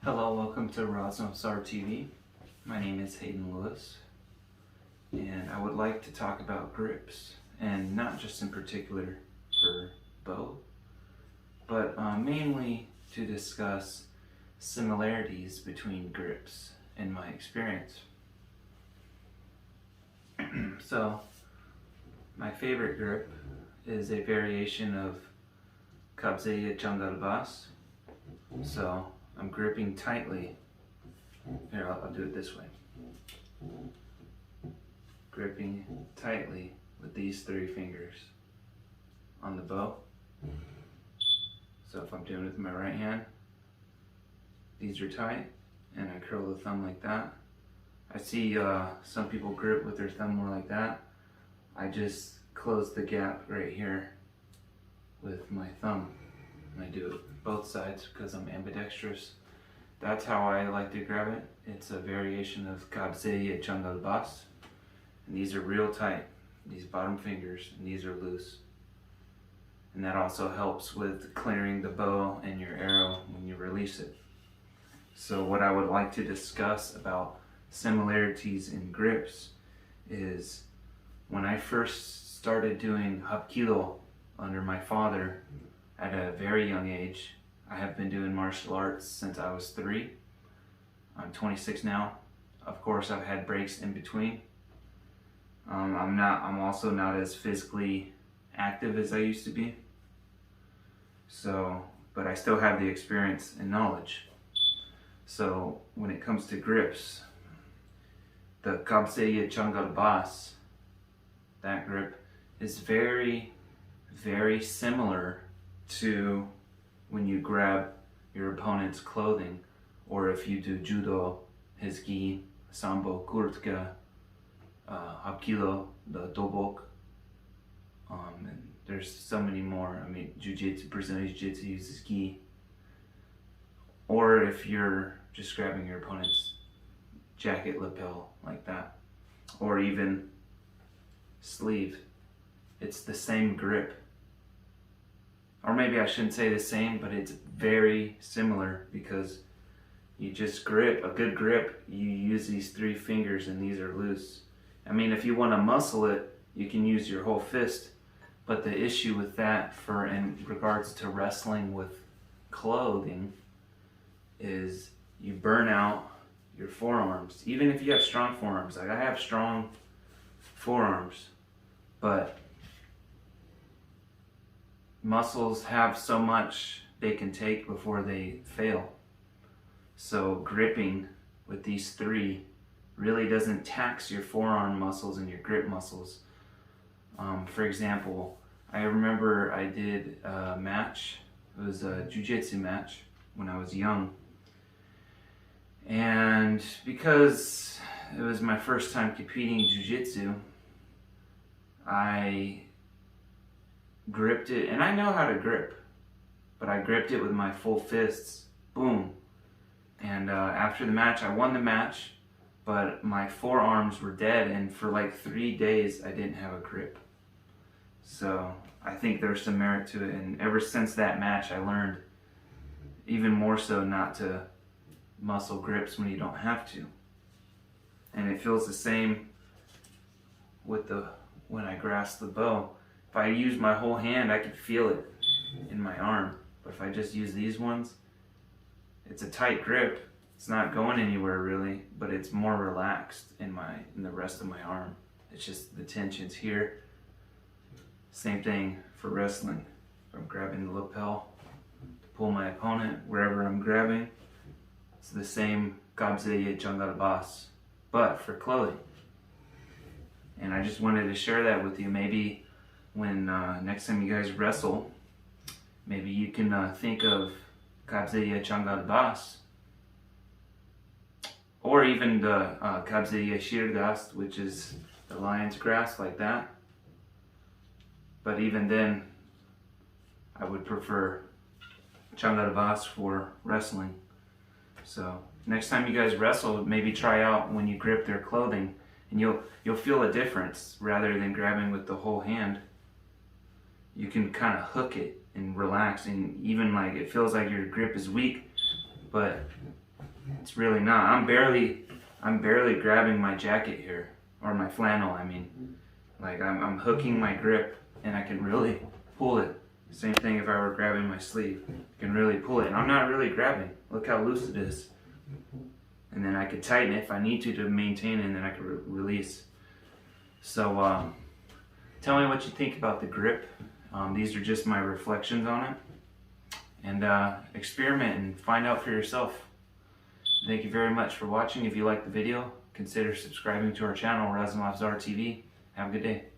Hello, welcome to Razmafzar TV. My name is Hayden Lewis, and I would like to talk about grips, and not just in particular for bow, but mainly to discuss similarities between grips in my experience. So, my favorite grip is a variation of Kabzeye Jangal Bas. So, I'm gripping tightly. Here, I'll do it this way. Gripping tightly with these three fingers on the bow. So if I'm doing it with my right hand, these are tight, and I curl the thumb like that. I see some people grip with their thumb more like that. I just close the gap right here with my thumb. And I do it both sides because I'm ambidextrous. That's how I like to grab it. It's a variation of Kabzeye Jangal Bas. And these are real tight, these bottom fingers, and these are loose. And that also helps with clearing the bow and your arrow when you release it. So what I would like to discuss about similarities in grips is when I first started doing hapkido under my father at a very young age. I have been doing martial arts since I was 3. I'm 26 now. Of course, I've had breaks in between. I'm also not as physically active as I used to be. So, but I still have the experience and knowledge. So when it comes to grips, the Kabzeye Jangal Bas, that grip is very, very similar to when you grab your opponent's clothing, or if you do judo, his gi, sambo, kurtka, hapkido, the dobok, and there's so many more. I mean, jiu-jitsu, Brazilian jiu-jitsu uses gi. Or if you're just grabbing your opponent's jacket lapel like that, or even sleeve, it's the same grip. Or maybe I shouldn't say the same, but it's very similar because you just grip, a good grip, you use these 3 fingers and these are loose. I mean, if you want to muscle it, you can use your whole fist. But the issue with that in regards to wrestling with clothing is you burn out your forearms. Even if you have strong forearms, like I have strong forearms, but muscles have so much they can take before they fail. So gripping with these 3 really doesn't tax your forearm muscles and your grip muscles. For example, I remember I did a match. It was a jiu-jitsu match when I was young. And because it was my first time competing in jiu-jitsu, I gripped it, and I know how to grip, but I gripped it with my full fists, boom. And after the match, I won the match, but my forearms were dead, and for like 3 days, I didn't have a grip. So I think there's some merit to it, and ever since that match, I learned even more so not to muscle grips when you don't have to. And it feels the same with when I grasp the bow. If I use my whole hand, I can feel it in my arm. But if I just use these ones, it's a tight grip. It's not going anywhere really, but it's more relaxed in the rest of my arm. It's just the tension's here. Same thing for wrestling. If I'm grabbing the lapel to pull my opponent, wherever I'm grabbing, it's the same Kabzeye Jangal Bas, but for clothing. And I just wanted to share that with you. Maybe when next time you guys wrestle, maybe you can think of Kabzeye Jangal Bas, or even the Kabzeye Shirgast, which is the lion's grasp, like that. But even then, I would prefer Jangal Bas for wrestling. So next time you guys wrestle, maybe try out when you grip their clothing, and you'll feel a difference rather than grabbing with the whole hand. You can kind of hook it and relax, and even like it feels like your grip is weak, but It's really not. I'm barely grabbing my jacket here, or my flannel, I mean. Like I'm hooking my grip and I can really pull it. Same thing if I were grabbing my sleeve. I can really pull it and I'm not really grabbing. Look how loose it is. And then I could tighten it if I need to maintain it, and then I could release. So tell me what you think about the grip. These are just my reflections on it. And experiment and find out for yourself. Thank you very much for watching. If you liked the video, consider subscribing to our channel, Razmafzar TV. Have a good day.